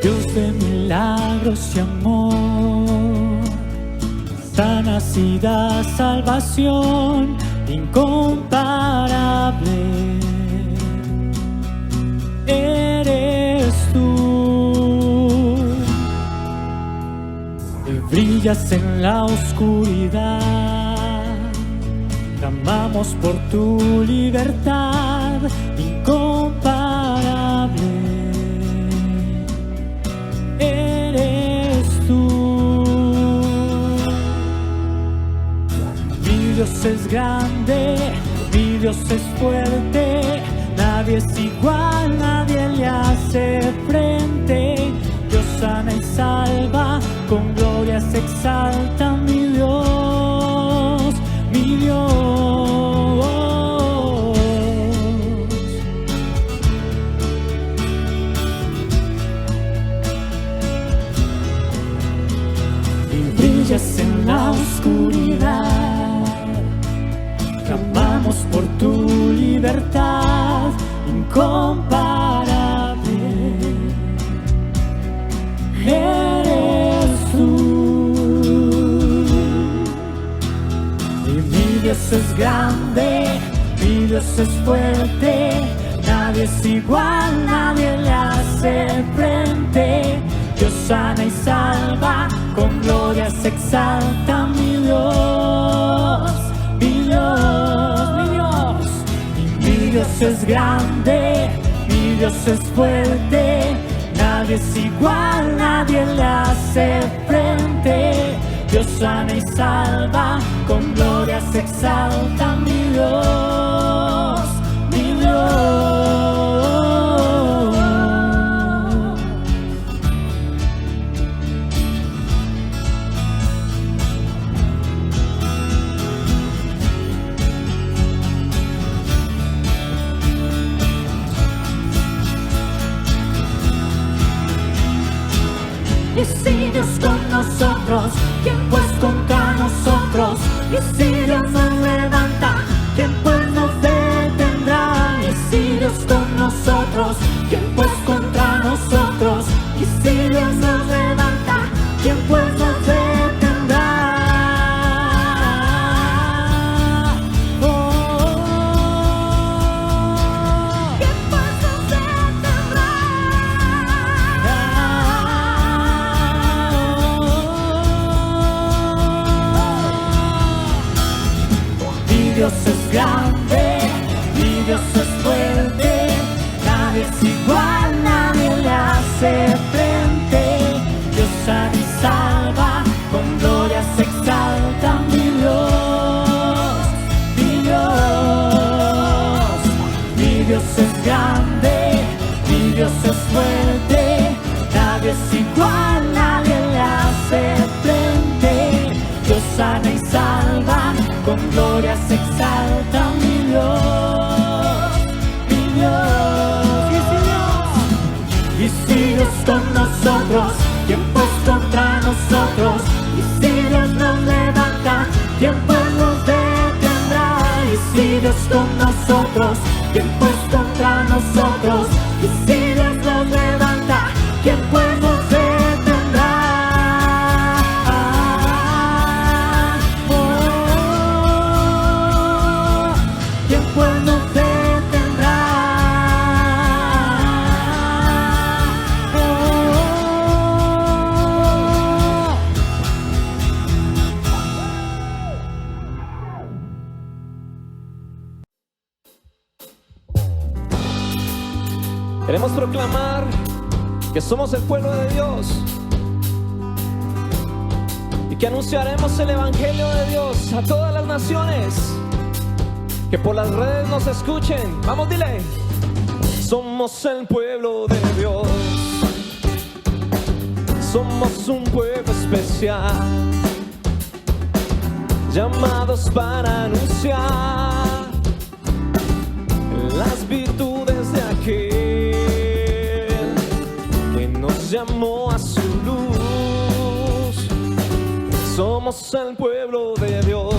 Dios de milagros y amor, sanas y da salvación incomparable. Eres tú, que brillas en la oscuridad. Clamamos por tu libertad incomparable. Eres tú. Mi Dios es grande, mi Dios es fuerte. Nadie es igual, nadie le hace frente. Dios sana y salva, con gloria se exalta mi Dios, mi Dios. Y brillas en la oscuridad, clamamos por tu libertad incomparable. Eres tú. Y mi Dios es grande, mi Dios es fuerte. Nadie es igual, nadie le hace frente. Dios sana y salva, con gloria se exalta mi Dios, mi Dios, mi Dios. Y mi Dios es grande, mi Dios es fuerte. Nadie es igual, nadie le hace frente. Dios sana y salva, con gloria se exalta mi Dios, mi Dios. Y si Dios con nosotros, ¿quién pues contra nosotros? Y si Dios nos levanta, ¿quién pues nos detendrá? Y si Dios con nosotros, ¿quién pues contra nosotros? Y si Dios nos levanta, ¿quién pues nos detendrá? Oh, ¿quién pues nos detendrá? Mi Dios es grande, mi Dios es fuerte. Nadie es igual, nadie le hace frente. Dios sana y salva, con gloria se exalta mi Dios, mi Dios. Mi Dios es grande, mi Dios es fuerte. Nadie es igual, nadie le hace frente. Dios sana y salva, con gloria se exalta mi Dios, mi Dios. Y si Dios con nosotros, ¿quién pues contra nosotros? Y si Dios nos levanta, ¿quién pues nos detendrá? Y si Dios con nosotros, ¿quién pues contra nosotros? Y si Dios nos levanta, ¿quién pues nos detendrá? ¿Quién pues nos detendrá? Queremos proclamar que somos el pueblo de Dios y que anunciaremos el evangelio de Dios a todas las naciones. Que por las redes nos escuchen. Vamos, dile. Somos el pueblo de Dios. Somos un pueblo especial, llamados para anunciar las virtudes de aquel que nos llamó a su luz. Somos el pueblo de Dios.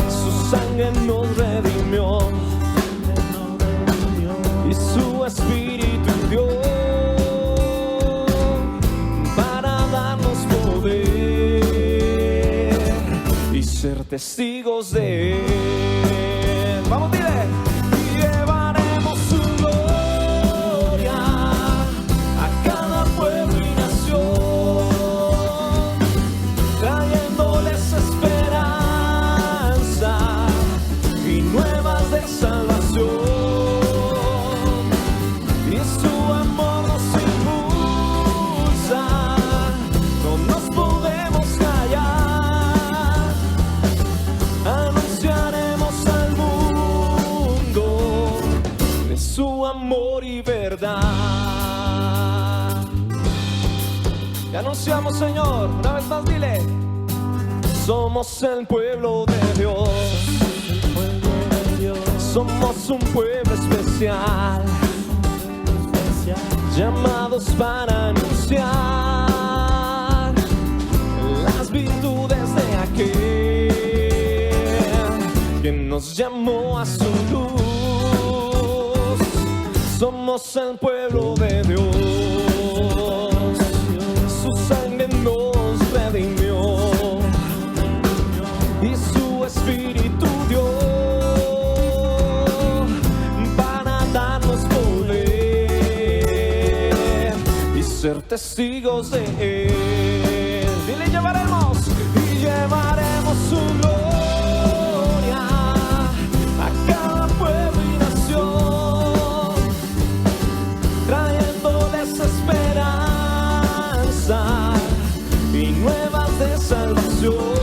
Su sangre nos redimió y su espíritu dio. testigos de Él. Vamos, dile. Y llevaremos su gloria a cada pueblo y nación, trayéndoles esperanza y nuevas de salvación. Y su amor nos impulsa, no nos podemos callar. Anunciaremos al mundo de su amor y verdad. Te anunciamos, Señor, una vez más dile. Somos el pueblo de Dios. Somos un pueblo especial, llamados para anunciar las virtudes de aquel que nos llamó a su luz. Somos el pueblo de Dios, su sangre nos redimió y su espíritu dio para darnos poder y ser testigos de Él. Dile, llevaremos su gloria a cada pueblo y nación, trayéndoles esperanza y nuevas de salvación.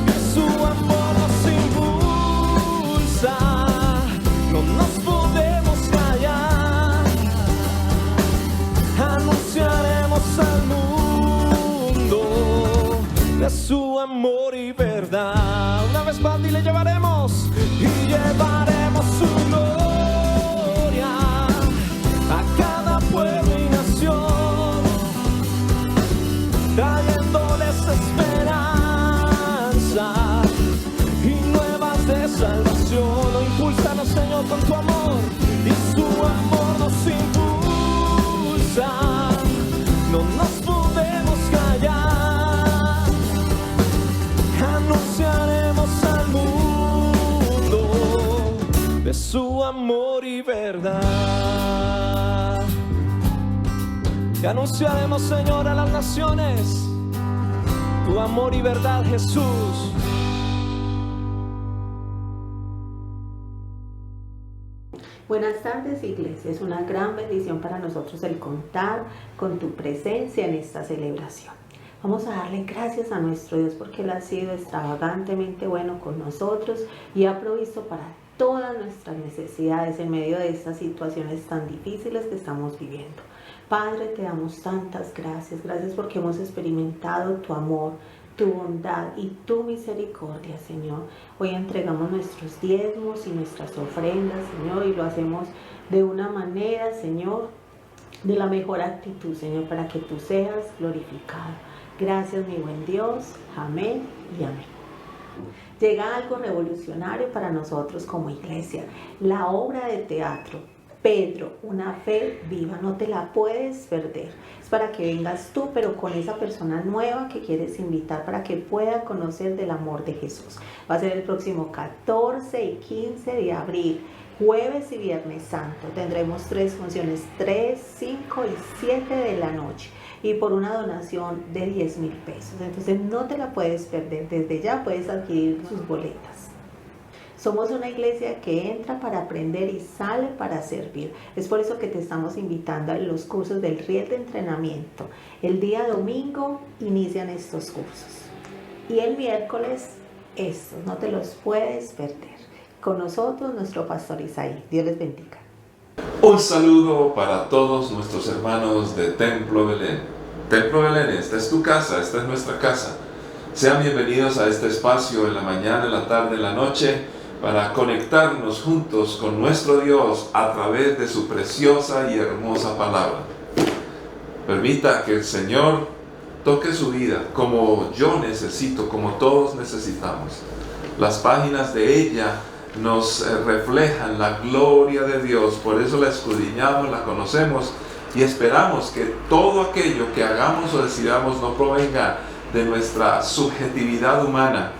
Que su amor nos impulsa, no nos podemos callar. Anunciaremos al mundo de su amor y verdad. Una vez más, dile, llevaremos su gloria a cada pueblo y nación, trayéndoles esperanza y nuevas de salvación. Impúlsanos, Señor, con tu amor, y su amor nos impulsa, no nos podemos callar. Anunciaremos al mundo de su amor y verdad. Te anunciaremos, Señor, a las naciones tu amor y verdad, Jesús. Buenas tardes, iglesia. Es una gran bendición para nosotros el contar con tu presencia en esta celebración. Vamos a darle gracias a nuestro Dios porque Él ha sido extravagantemente bueno con nosotros y ha provisto para todas nuestras necesidades en medio de estas situaciones tan difíciles que estamos viviendo. Padre, te damos tantas gracias. Gracias porque hemos experimentado tu amor, tu bondad y tu misericordia, Señor. Hoy entregamos nuestros diezmos y nuestras ofrendas, Señor, y lo hacemos de una manera, Señor, de la mejor actitud, Señor, para que tú seas glorificado. Gracias, mi buen Dios. Amén y amén. Llega algo revolucionario para nosotros como iglesia, la obra de teatro Pedro, una fe viva. No te la puedes perder. Es para que vengas tú, pero con esa persona nueva que quieres invitar para que pueda conocer del amor de Jesús. Va a ser el próximo 14 y 15 de abril, jueves y viernes santo. Tendremos 3 funciones, 3, 5 y 7 de la noche. Y por una donación de 10,000 pesos. Entonces no te la puedes perder. Desde ya puedes adquirir sus boletas. Somos una iglesia que entra para aprender y sale para servir. Es por eso que te estamos invitando a los cursos del Riel de entrenamiento. El día domingo inician estos cursos. Y el miércoles estos. No te los puedes perder. Con nosotros nuestro pastor Isaí. Dios les bendiga. Un saludo para todos nuestros hermanos de Templo Belén. Templo Belén, esta es tu casa, esta es nuestra casa. Sean bienvenidos a este espacio en la mañana, en la tarde, en la noche, para conectarnos juntos con nuestro Dios a través de su preciosa y hermosa palabra. Permita que el Señor toque su vida como yo necesito, como todos necesitamos. Las páginas de ella nos reflejan la gloria de Dios, por eso la escudriñamos, la conocemos y esperamos que todo aquello que hagamos o decidamos no provenga de nuestra subjetividad humana,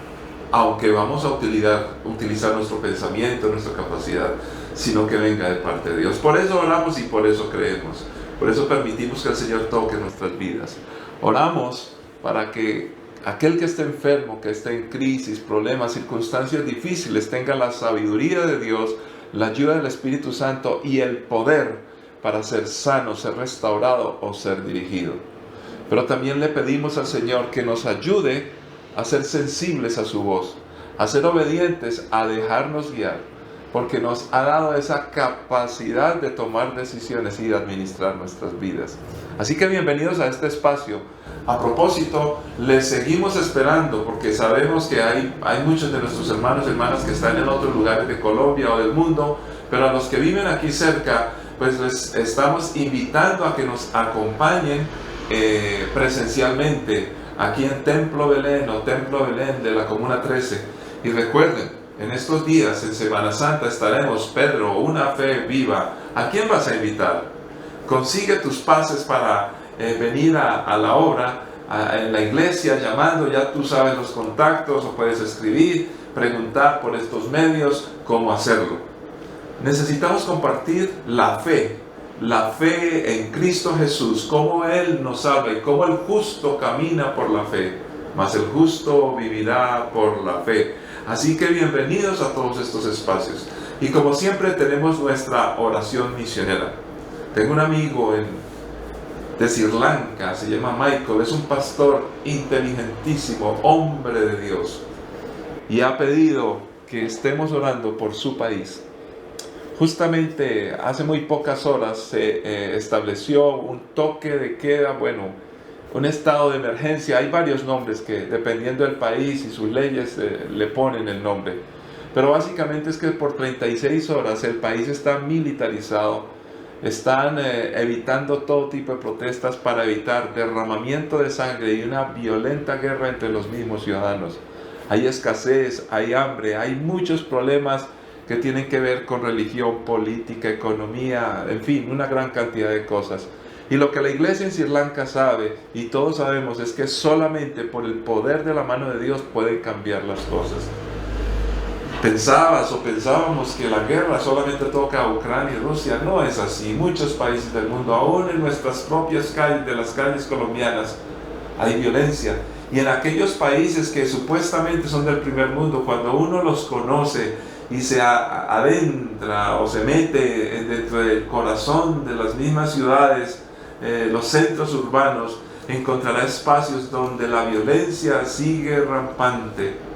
aunque vamos a utilizar nuestro pensamiento, nuestra capacidad, sino que venga de parte de Dios. Por eso oramos y por eso creemos. Por eso permitimos que el Señor toque nuestras vidas. Oramos para que aquel que esté enfermo, que esté en crisis, problemas, circunstancias difíciles, tenga la sabiduría de Dios, la ayuda del Espíritu Santo y el poder para ser sano, ser restaurado o ser dirigido. Pero también le pedimos al Señor que nos ayude a ser sensibles a su voz, a ser obedientes, a dejarnos guiar, porque nos ha dado esa capacidad de tomar decisiones y de administrar nuestras vidas. Así que bienvenidos a este espacio. A propósito, les seguimos esperando porque sabemos que hay muchos de nuestros hermanos y hermanas que están en otros lugares de Colombia o del mundo, pero a los que viven aquí cerca, pues les estamos invitando a que nos acompañen presencialmente aquí en Templo Belén o Templo Belén de la Comuna 13. Y recuerden, en estos días, en Semana Santa, estaremos, Pedro, una fe viva. ¿A quién vas a invitar? Consigue tus pases para venir a la obra, en la iglesia, llamando. Ya tú sabes los contactos, o puedes escribir, preguntar por estos medios cómo hacerlo. Necesitamos compartir la fe en Cristo Jesús, cómo Él nos salva y cómo el justo camina por la fe, mas el justo vivirá por la fe. Así que bienvenidos a todos estos espacios. Y como siempre tenemos nuestra oración misionera. Tengo un amigo de Sri Lanka, se llama Michael, es un pastor inteligentísimo, hombre de Dios, y ha pedido que estemos orando por su país. Justamente hace muy pocas horas se estableció un toque de queda, un estado de emergencia. Hay varios nombres que dependiendo del país y sus leyes le ponen el nombre, pero básicamente es que por 36 horas el país está militarizado. Están evitando todo tipo de protestas para evitar derramamiento de sangre y una violenta guerra entre los mismos ciudadanos. Hay escasez, hay hambre, hay muchos problemas que tienen que ver con religión, política, economía, en fin, una gran cantidad de cosas. Y lo que la iglesia en Sri Lanka sabe, y todos sabemos, es que solamente por el poder de la mano de Dios pueden cambiar las cosas. Pensábamos que la guerra solamente toca a Ucrania y Rusia. No es así. Muchos países del mundo, aún en nuestras propias calles, de las calles colombianas, hay violencia. Y en aquellos países que supuestamente son del primer mundo, cuando uno los conoce y se adentra o se mete dentro del corazón de las mismas ciudades, los centros urbanos, encontrará espacios donde la violencia sigue rampante.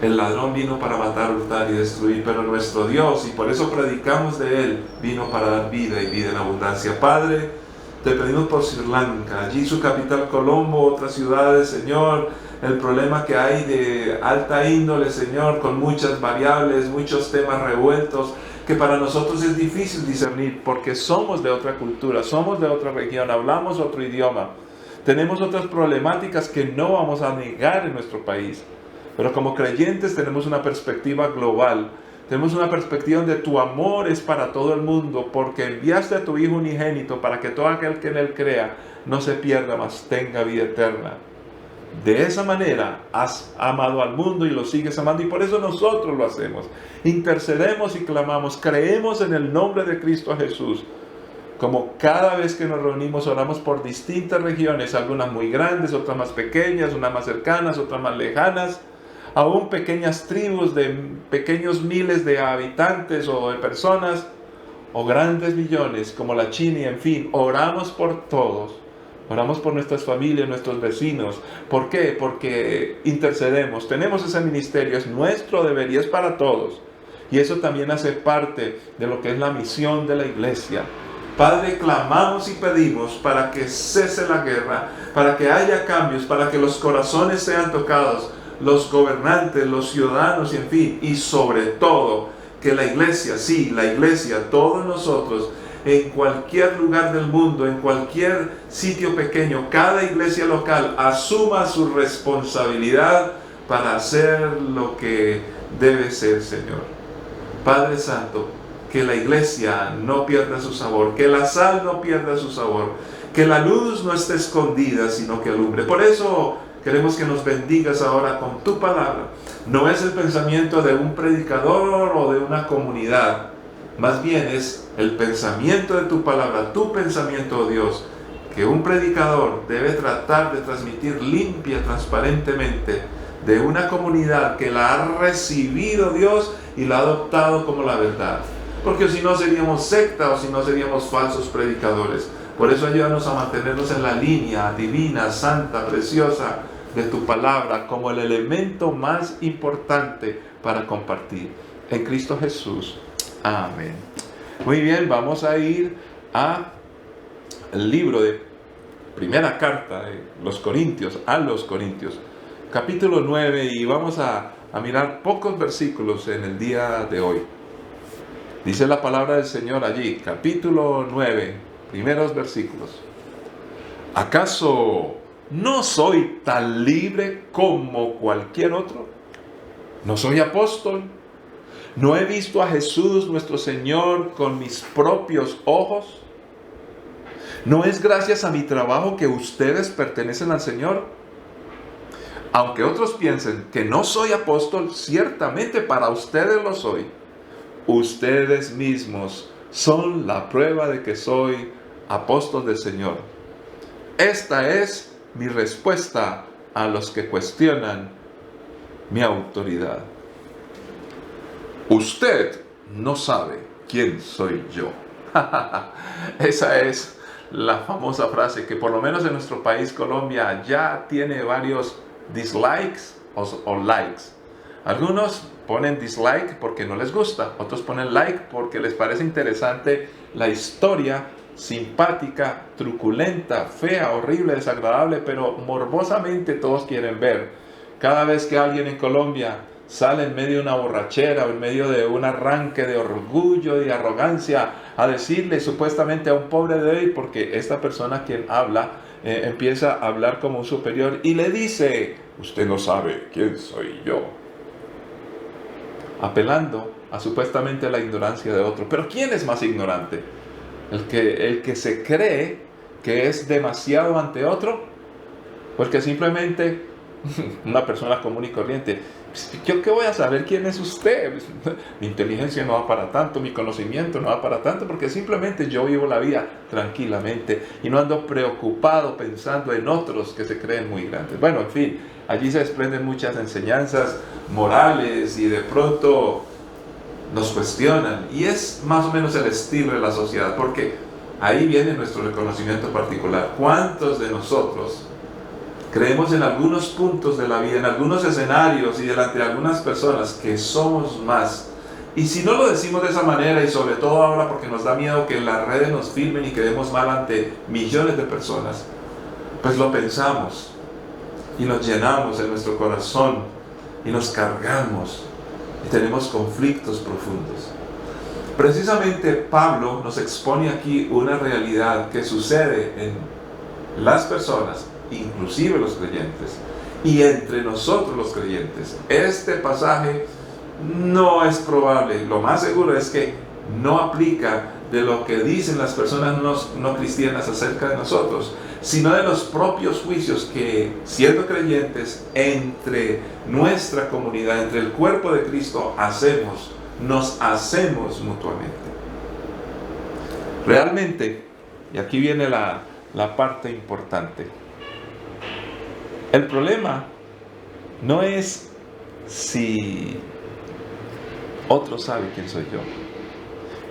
El ladrón vino para matar, hurtar y destruir, pero nuestro Dios, y por eso predicamos de Él, vino para dar vida y vida en abundancia. Padre, te pedimos por Sri Lanka, allí su capital Colombo, otras ciudades, Señor, el problema que hay de alta índole, Señor, con muchas variables, muchos temas revueltos, que para nosotros es difícil discernir, porque somos de otra cultura, somos de otra región, hablamos otro idioma, tenemos otras problemáticas que no vamos a negar en nuestro país. Pero como creyentes tenemos una perspectiva global, tenemos una perspectiva donde tu amor es para todo el mundo, porque enviaste a tu Hijo unigénito para que todo aquel que en Él crea no se pierda, mas tenga vida eterna. De esa manera has amado al mundo y lo sigues amando, y por eso nosotros lo hacemos. Intercedemos y clamamos, creemos en el nombre de Cristo Jesús. Como cada vez que nos reunimos oramos por distintas regiones, algunas muy grandes, otras más pequeñas, unas más cercanas, otras más lejanas, aún pequeñas tribus de pequeños miles de habitantes o de personas, o grandes millones como la China, y en fin, oramos por todos, oramos por nuestras familias, nuestros vecinos. ¿Por qué? Porque intercedemos, tenemos ese ministerio, es nuestro deber y es para todos, y eso también hace parte de lo que es la misión de la iglesia. Padre, clamamos y pedimos para que cese la guerra, para que haya cambios, para que los corazones sean tocados, los gobernantes, los ciudadanos, y en fin, y sobre todo, que la iglesia, sí, la iglesia, todos nosotros, en cualquier lugar del mundo, en cualquier sitio pequeño, cada iglesia local asuma su responsabilidad para hacer lo que debe ser, Señor. Padre Santo, que la iglesia no pierda su sabor, que la sal no pierda su sabor, Que la luz no esté escondida, sino que alumbre. Por eso queremos que nos bendigas ahora con tu palabra. No es el pensamiento de un predicador o de una comunidad. Más bien es el pensamiento de tu palabra, tu pensamiento, oh Dios, que un predicador debe tratar de transmitir limpia, transparentemente, de una comunidad que la ha recibido Dios y la ha adoptado como la verdad. Porque si no seríamos secta o si no seríamos falsos predicadores. Por eso ayúdanos a mantenernos en la línea divina, santa, preciosa de tu palabra como el elemento más importante para compartir. En Cristo Jesús. Amén. Muy bien, vamos a ir al libro de primera carta de los Corintios, a los Corintios, capítulo 9, y vamos a mirar pocos versículos en el día de hoy. Dice la palabra del Señor allí, capítulo 9, primeros versículos. ¿Acaso no soy tan libre como cualquier otro? ¿No soy apóstol? ¿No he visto a Jesús nuestro Señor con mis propios ojos? ¿No es gracias a mi trabajo que ustedes pertenecen al Señor? Aunque otros piensen que no soy apóstol, ciertamente para ustedes lo soy. Ustedes mismos son la prueba de que soy apóstol del Señor. Esta es mi respuesta a los que cuestionan mi autoridad. Usted no sabe quién soy yo. Esa es la famosa frase que por lo menos en nuestro país, Colombia, ya tiene varios dislikes o likes. Algunos ponen dislike porque no les gusta, otros ponen like porque les parece interesante la historia simpática, truculenta, fea, horrible, desagradable, pero morbosamente todos quieren ver. Cada vez que alguien en Colombia sale en medio de una borrachera o en medio de un arranque de orgullo y arrogancia a decirle supuestamente a un pobre débil, porque esta persona quien habla empieza a hablar como un superior y le dice, usted no sabe quién soy yo, apelando a supuestamente la ignorancia de otro. Pero ¿quién es más ignorante? ¿El que se cree que es demasiado ante otro? ¿O el que simplemente, una persona común y corriente, ¿yo qué voy a saber quién es usted? Mi inteligencia no va para tanto, mi conocimiento no va para tanto, porque simplemente yo vivo la vida tranquilamente y no ando preocupado pensando en otros que se creen muy grandes. Bueno, en fin, allí se desprenden muchas enseñanzas morales y de pronto nos cuestionan, y es más o menos el estilo de la sociedad, porque ahí viene nuestro reconocimiento particular. ¿Cuántos de nosotros creemos en algunos puntos de la vida, en algunos escenarios y delante de algunas personas que somos más? Y si no lo decimos de esa manera, y sobre todo ahora porque nos da miedo que en las redes nos filmen y quedemos mal ante millones de personas, pues lo pensamos y nos llenamos en nuestro corazón y nos cargamos y tenemos conflictos profundos. Precisamente Pablo nos expone aquí una realidad que sucede en las personas, inclusive los creyentes, y entre nosotros los creyentes. Este pasaje no es probable, lo más seguro es que no aplica de lo que dicen las personas no cristianas acerca de nosotros, sino de los propios juicios que, siendo creyentes, entre nuestra comunidad, entre el cuerpo de Cristo, nos hacemos mutuamente. Realmente, y aquí viene la parte importante, el problema no es si otro sabe quién soy yo.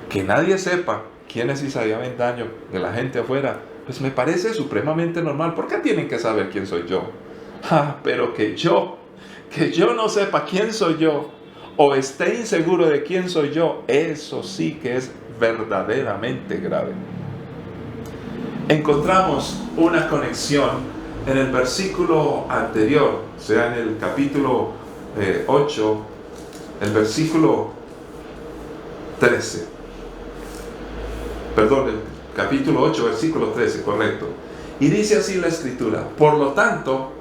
Que nadie sepa quién es Isaías Avendaño de la gente afuera, pues me parece supremamente normal. ¿Por qué tienen que saber quién soy yo? Pero que yo no sepa quién soy yo, o esté inseguro de quién soy yo, eso sí que es verdaderamente grave. Encontramos una conexión en el versículo anterior, o sea, en el capítulo 8, el versículo 13. Perdón, el capítulo 8, versículo 13, correcto. Y dice así la Escritura: por lo tanto,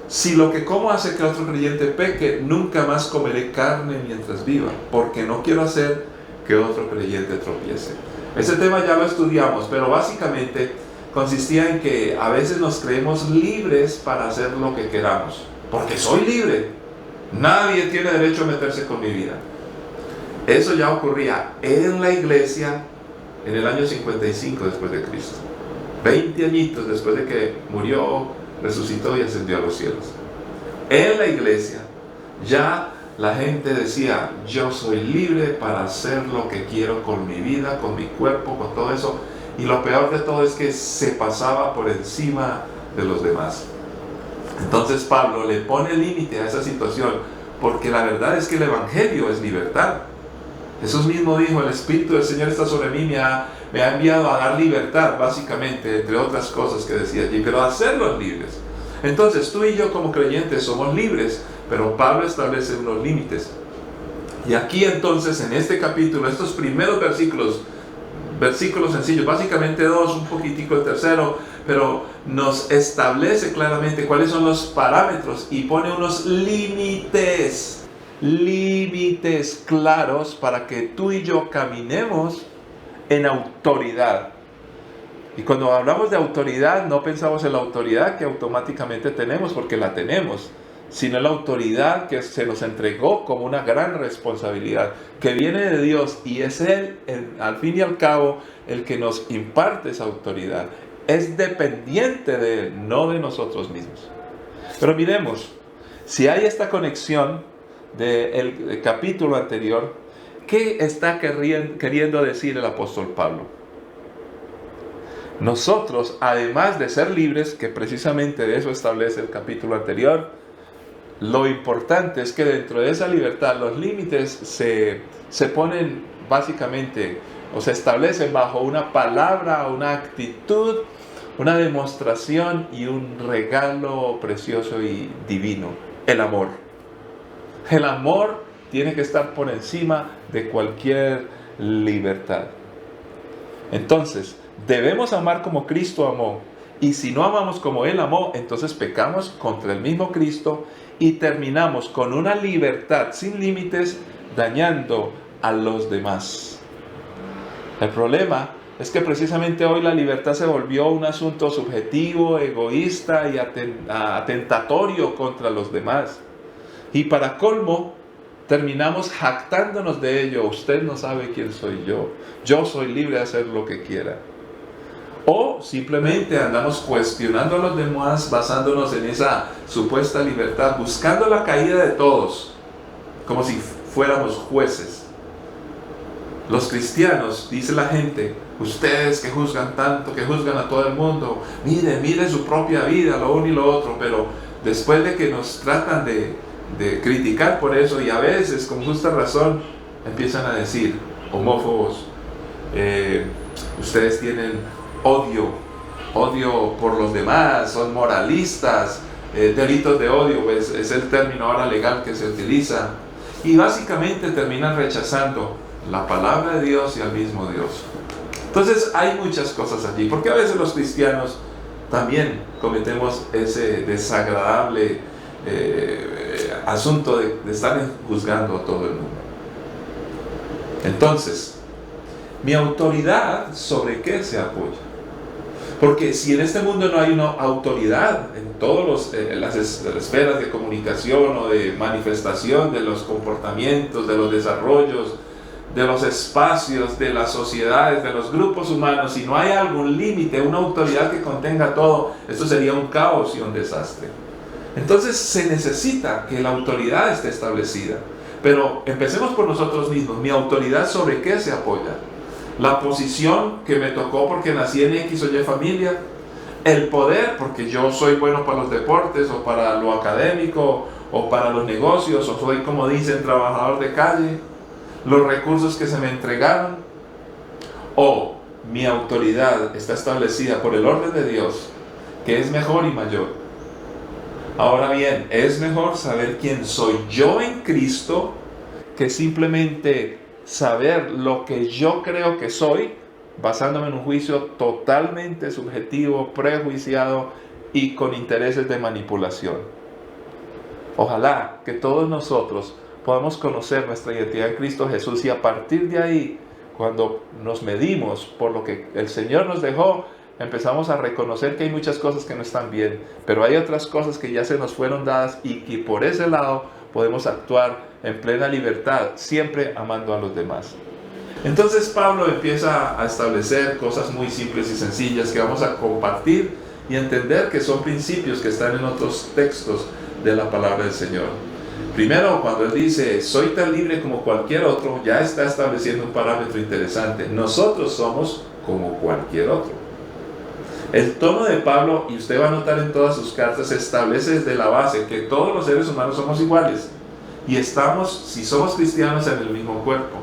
si lo que como hace que otro creyente peque, nunca más comeré carne mientras viva, porque no quiero hacer que otro creyente tropiece. Ese tema ya lo estudiamos, pero básicamente consistía en que a veces nos creemos libres para hacer lo que queramos. Porque soy libre. Nadie tiene derecho a meterse con mi vida. Eso ya ocurría en la iglesia en el año 55 después de Cristo. 20 añitos después de que murió, resucitó y ascendió a los cielos. En la iglesia ya la gente decía, yo soy libre para hacer lo que quiero con mi vida, con mi cuerpo, con todo eso. Y lo peor de todo es que se pasaba por encima de los demás. Entonces Pablo le pone límite a esa situación, porque la verdad es que el evangelio es libertad. Jesús mismo dijo, el Espíritu del Señor está sobre mí, me ha enviado a dar libertad, básicamente, entre otras cosas que decía allí, pero a hacerlos libres. Entonces tú y yo como creyentes somos libres, pero Pablo establece unos límites. Y aquí entonces en este capítulo, estos primeros versículos sencillos, básicamente dos, un poquitico el tercero, pero nos establece claramente cuáles son los parámetros y pone unos límites claros para que tú y yo caminemos en autoridad. Y cuando hablamos de autoridad, no pensamos en la autoridad que automáticamente tenemos, porque la tenemos, sino la autoridad que se nos entregó como una gran responsabilidad, que viene de Dios, y es Él, al fin y al cabo, el que nos imparte esa autoridad. Es dependiente de Él, no de nosotros mismos. Pero miremos, si hay esta conexión del capítulo anterior, ¿qué está queriendo decir el apóstol Pablo? Nosotros, además de ser libres, que precisamente de eso establece el capítulo anterior, lo importante es que dentro de esa libertad los límites se ponen básicamente, o se establecen bajo una palabra, una actitud, una demostración y un regalo precioso y divino: el amor. El amor tiene que estar por encima de cualquier libertad. Entonces, debemos amar como Cristo amó. Y si no amamos como Él amó, entonces pecamos contra el mismo Cristo y terminamos con una libertad sin límites, dañando a los demás. El problema es que precisamente hoy la libertad se volvió un asunto subjetivo, egoísta y atentatorio contra los demás. Y para colmo, terminamos jactándonos de ello. Usted no sabe quién soy yo. Yo soy libre de hacer lo que quiera. O simplemente andamos cuestionando a los demás, basándonos en esa supuesta libertad, buscando la caída de todos, como si fuéramos jueces. Los cristianos, dice la gente, ustedes que juzgan tanto, que juzgan a todo el mundo, miren su propia vida, lo uno y lo otro, pero después de que nos tratan de criticar por eso, y a veces con justa razón empiezan a decir, homófobos, ustedes tienen odio por los demás, son moralistas, delitos de odio, pues es el término ahora legal que se utiliza, y básicamente terminan rechazando la palabra de Dios y al mismo Dios. Entonces hay muchas cosas allí, porque a veces los cristianos también cometemos ese desagradable asunto de estar juzgando a todo el mundo. Entonces, mi autoridad, ¿sobre qué se apoya? Porque si en este mundo no hay una autoridad en todas las esferas de comunicación o de manifestación de los comportamientos, de los desarrollos, de los espacios, de las sociedades, de los grupos humanos, si no hay algún límite, una autoridad que contenga todo, esto sería un caos y un desastre. Entonces se necesita que la autoridad esté establecida. Pero empecemos por nosotros mismos. ¿Mi autoridad sobre qué se apoya? La posición que me tocó porque nací en X o Y familia, el poder porque yo soy bueno para los deportes o para lo académico o para los negocios, o soy, como dicen, trabajador de calle, los recursos que se me entregaron, o mi autoridad está establecida por el orden de Dios, que es mejor y mayor. Ahora bien, es mejor saber quién soy yo en Cristo que simplemente saber lo que yo creo que soy, basándome en un juicio totalmente subjetivo, prejuiciado y con intereses de manipulación. Ojalá que todos nosotros podamos conocer nuestra identidad en Cristo Jesús, y a partir de ahí, cuando nos medimos por lo que el Señor nos dejó, empezamos a reconocer que hay muchas cosas que no están bien, pero hay otras cosas que ya se nos fueron dadas y que por ese lado podemos actuar en plena libertad, siempre amando a los demás. Entonces Pablo empieza a establecer cosas muy simples y sencillas que vamos a compartir y entender que son principios que están en otros textos de la palabra del Señor. Primero, cuando él dice, soy tan libre como cualquier otro, ya está estableciendo un parámetro interesante. Nosotros somos como cualquier otro. El tono de Pablo, y usted va a notar en todas sus cartas, establece desde la base que todos los seres humanos somos iguales. Y estamos, si somos cristianos, en el mismo cuerpo.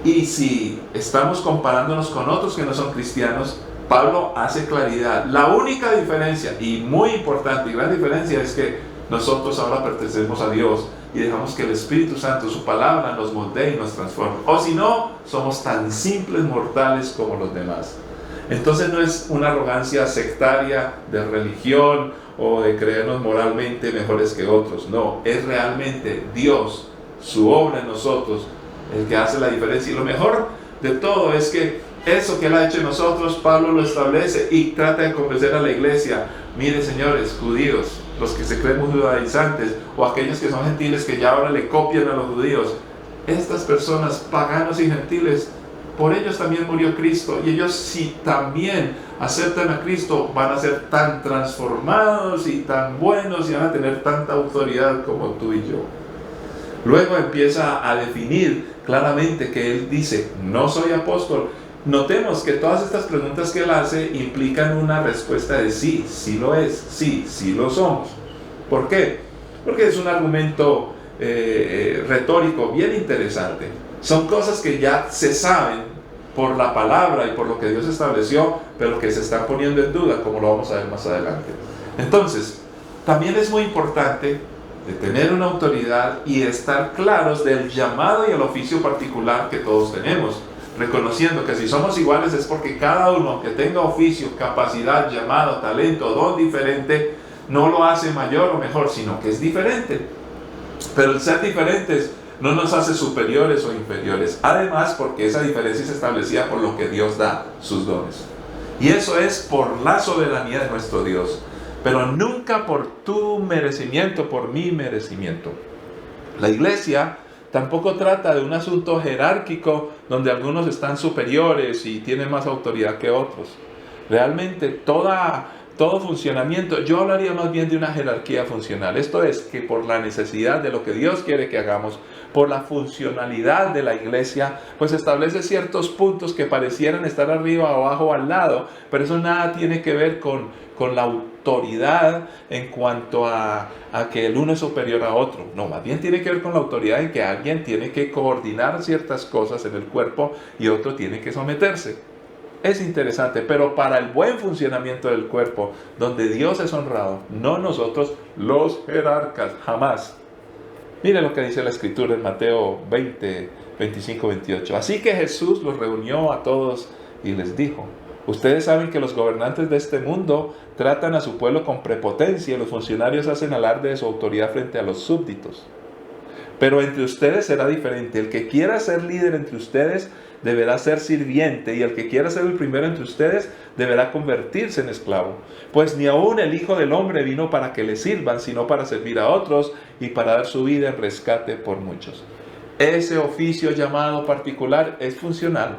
Y si estamos comparándonos con otros que no son cristianos, Pablo hace claridad. La única diferencia, y muy importante y gran diferencia, es que nosotros ahora pertenecemos a Dios y dejamos que el Espíritu Santo, su palabra, nos moldee y nos transforme. O si no, somos tan simples mortales como los demás. Entonces no es una arrogancia sectaria de religión o de creernos moralmente mejores que otros. No, es realmente Dios, su obra en nosotros, el que hace la diferencia. Y lo mejor de todo es que eso que Él ha hecho en nosotros, Pablo lo establece y trata de convencer a la iglesia. Miren, señores, judíos, los que se creen judaizantes, o aquellos que son gentiles que ya ahora le copian a los judíos, estas personas, paganos y gentiles, por ellos también murió Cristo, y ellos, si también aceptan a Cristo, van a ser tan transformados y tan buenos y van a tener tanta autoridad como tú y yo. Luego empieza a definir claramente que él dice, no soy apóstol. Notemos que todas estas preguntas que él hace implican una respuesta de sí, sí lo es, sí, sí lo somos. ¿Por qué? Porque es un argumento retórico bien interesante. Son cosas que ya se saben por la palabra y por lo que Dios estableció, pero que se están poniendo en duda, como lo vamos a ver más adelante. Entonces, también es muy importante de tener una autoridad y estar claros del llamado y el oficio particular que todos tenemos, reconociendo que si somos iguales es porque cada uno, aunque tenga oficio, capacidad, llamado, talento, don diferente, no lo hace mayor o mejor, sino que es diferente. Pero el ser diferentes no nos hace superiores o inferiores, además porque esa diferencia es establecida por lo que Dios da, sus dones. Y eso es por la soberanía de nuestro Dios, pero nunca por tu merecimiento, por mi merecimiento. La iglesia tampoco trata de un asunto jerárquico donde algunos están superiores y tienen más autoridad que otros. Realmente todo funcionamiento, yo hablaría más bien de una jerarquía funcional. Esto es que por la necesidad de lo que Dios quiere que hagamos, por la funcionalidad de la iglesia, pues establece ciertos puntos que parecieran estar arriba, abajo, al lado, pero eso nada tiene que ver con la autoridad en cuanto a que el uno es superior a otro. No, más bien tiene que ver con la autoridad en que alguien tiene que coordinar ciertas cosas en el cuerpo y otro tiene que someterse. Es interesante, pero para el buen funcionamiento del cuerpo, donde Dios es honrado, no nosotros los jerarcas, jamás. Mire lo que dice la Escritura en Mateo 20, 25, 28. Así que Jesús los reunió a todos y les dijo, ustedes saben que los gobernantes de este mundo tratan a su pueblo con prepotencia y los funcionarios hacen alarde de su autoridad frente a los súbditos. Pero entre ustedes será diferente. El que quiera ser líder entre ustedes deberá ser sirviente, y el que quiera ser el primero entre ustedes deberá convertirse en esclavo. Pues ni aun el Hijo del Hombre vino para que le sirvan, sino para servir a otros y para dar su vida en rescate por muchos. Ese oficio llamado particular es funcional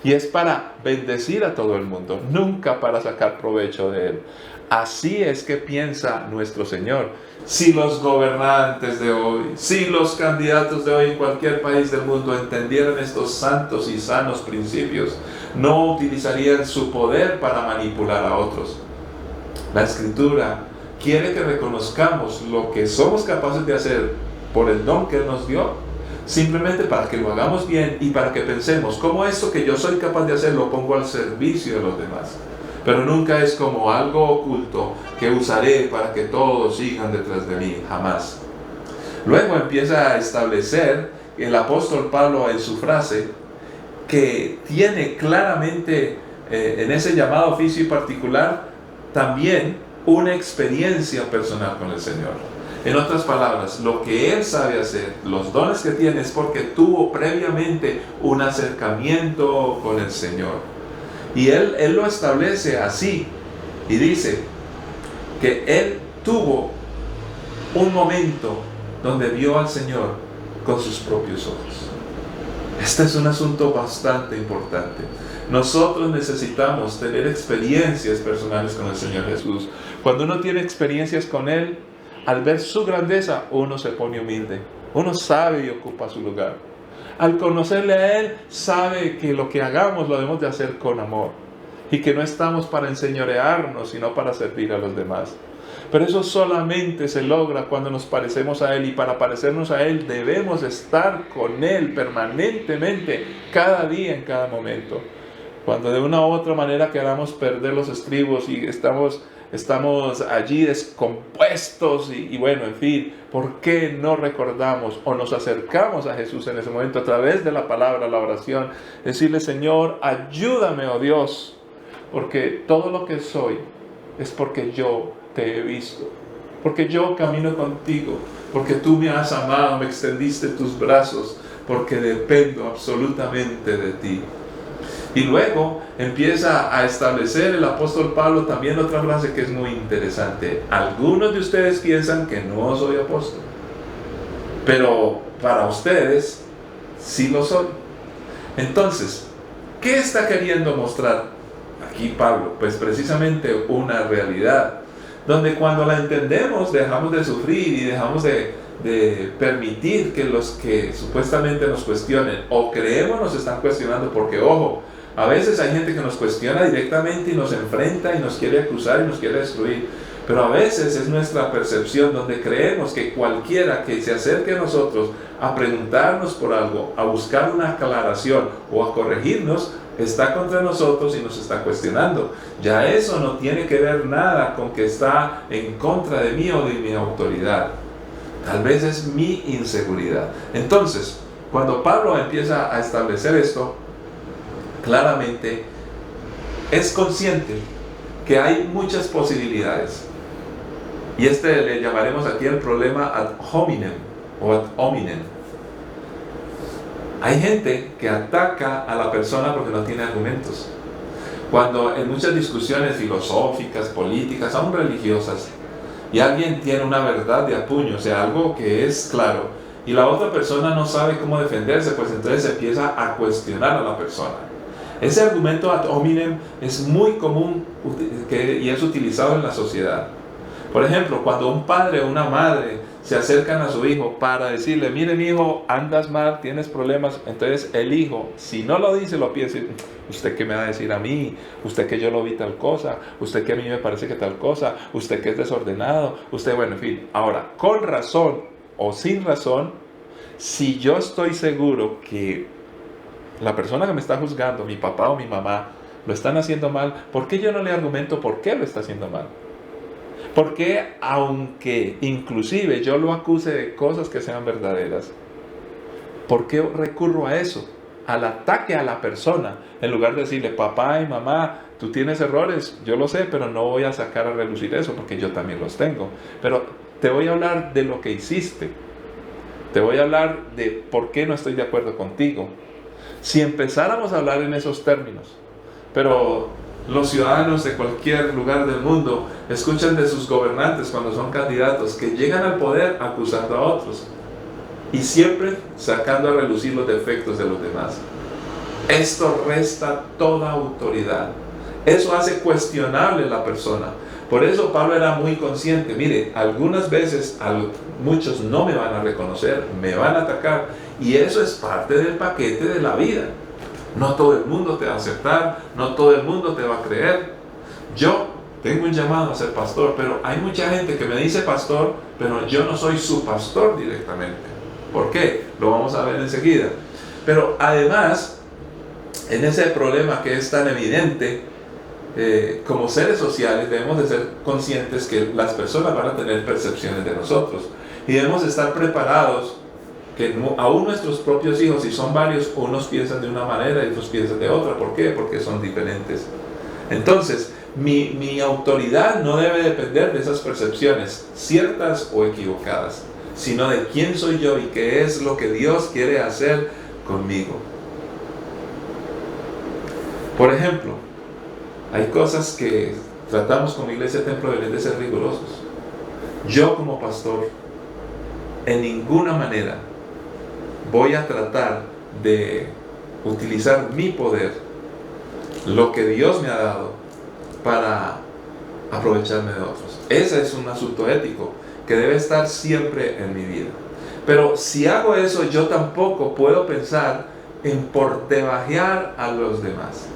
y es para bendecir a todo el mundo, nunca para sacar provecho de él. Así es que piensa nuestro Señor. Si los gobernantes de hoy, si los candidatos de hoy en cualquier país del mundo entendieran estos santos y sanos principios, no utilizarían su poder para manipular a otros. La Escritura quiere que reconozcamos lo que somos capaces de hacer por el don que Él nos dio, simplemente para que lo hagamos bien y para que pensemos cómo esto que yo soy capaz de hacer lo pongo al servicio de los demás. Pero nunca es como algo oculto que usaré para que todos sigan detrás de mí, jamás. Luego empieza a establecer el apóstol Pablo en su frase que tiene claramente en ese llamado oficio particular también una experiencia personal con el Señor. En otras palabras, lo que él sabe hacer, los dones que tiene es porque tuvo previamente un acercamiento con el Señor. Y él lo establece así. Y dice que él tuvo un momento donde vio al Señor con sus propios ojos. Este es un asunto bastante importante. Nosotros necesitamos tener experiencias personales con el Señor Jesús. Cuando uno tiene experiencias con Él, al ver su grandeza, uno se pone humilde. Uno sabe y ocupa su lugar. Al conocerle a Él, sabe que lo que hagamos lo debemos de hacer con amor. Y que no estamos para enseñorearnos, sino para servir a los demás. Pero eso solamente se logra cuando nos parecemos a Él, y para parecernos a Él debemos estar con Él permanentemente, cada día, en cada momento. Cuando de una u otra manera queramos perder los estribos y estamos allí descompuestos y bueno, en fin, ¿por qué no recordamos o nos acercamos a Jesús en ese momento a través de la palabra, la oración? Decirle: Señor, ayúdame, oh Dios, porque todo lo que soy es porque yo te he visto, porque yo camino contigo, porque tú me has amado, me extendiste tus brazos, porque dependo absolutamente de ti. Y luego empieza a establecer el apóstol Pablo también otra frase que es muy interesante. Algunos de ustedes piensan que no soy apóstol, pero para ustedes sí lo soy. Entonces, ¿qué está queriendo mostrar aquí Pablo? Pues precisamente una realidad, donde cuando la entendemos dejamos de sufrir y dejamos de permitir que los que supuestamente nos cuestionen o creemos nos están cuestionando, porque ojo, a veces hay gente que nos cuestiona directamente y nos enfrenta y nos quiere acusar y nos quiere destruir, pero a veces es nuestra percepción donde creemos que cualquiera que se acerque a nosotros a preguntarnos por algo, a buscar una aclaración o a corregirnos, está contra nosotros y nos está cuestionando. Ya eso no tiene que ver nada con que está en contra de mí o de mi autoridad. Tal vez es mi inseguridad. Entonces, cuando Pablo empieza a establecer esto, claramente es consciente que hay muchas posibilidades. Y le llamaremos aquí el problema ad hominem o ad hominem. Hay gente que ataca a la persona porque no tiene argumentos. Cuando en muchas discusiones filosóficas, políticas, aún religiosas, y alguien tiene una verdad de a puño, o sea, algo que es claro, y la otra persona no sabe cómo defenderse, pues entonces se empieza a cuestionar a la persona. Ese argumento ad hominem es muy común y es utilizado en la sociedad. Por ejemplo, cuando un padre o una madre se acercan a su hijo para decirle: miren, hijo, andas mal, tienes problemas. Entonces el hijo, si no lo dice, lo piensa: ¿usted qué me va a decir a mí? ¿Usted que yo lo vi tal cosa? ¿Usted que a mí me parece que tal cosa? ¿Usted que es desordenado? Usted, bueno, en fin. Ahora, con razón o sin razón, si yo estoy seguro que la persona que me está juzgando, mi papá o mi mamá, lo están haciendo mal, ¿por qué yo no le argumento por qué lo está haciendo mal? Porque aunque inclusive yo lo acuse de cosas que sean verdaderas, ¿por qué recurro a eso? Al ataque a la persona, en lugar de decirle: papá y mamá, tú tienes errores, yo lo sé, pero no voy a sacar a relucir eso porque yo también los tengo. Pero te voy a hablar de lo que hiciste, te voy a hablar de por qué no estoy de acuerdo contigo. Si empezáramos a hablar en esos términos, pero los ciudadanos de cualquier lugar del mundo escuchan de sus gobernantes cuando son candidatos que llegan al poder acusando a otros y siempre sacando a relucir los defectos de los demás. Esto resta toda autoridad. Eso hace cuestionable la persona. Por eso Pablo era muy consciente. Mire, algunas veces muchos no me van a reconocer, me van a atacar, y eso es parte del paquete de la vida. No todo el mundo te va a aceptar, no todo el mundo te va a creer. Yo tengo un llamado a ser pastor, pero hay mucha gente que me dice pastor, pero yo no soy su pastor directamente. ¿Por qué? Lo vamos a ver enseguida. Pero además, en ese problema que es tan evidente, como seres sociales debemos de ser conscientes que las personas van a tener percepciones de nosotros y debemos estar preparados que aún nuestros propios hijos, si son varios, unos piensan de una manera y otros piensan de otra. ¿Por qué? Porque son diferentes. Entonces, mi autoridad no debe depender de esas percepciones, ciertas o equivocadas, sino de quién soy yo y qué es lo que Dios quiere hacer conmigo. Por ejemplo, Hay cosas que tratamos como Iglesia Templo Belén de ser rigurosos. Yo como pastor, en ninguna manera voy a tratar de utilizar mi poder, lo que Dios me ha dado, para aprovecharme de otros. Ese es un asunto ético que debe estar siempre en mi vida. Pero si hago eso, yo tampoco puedo pensar en por debajear a los demás.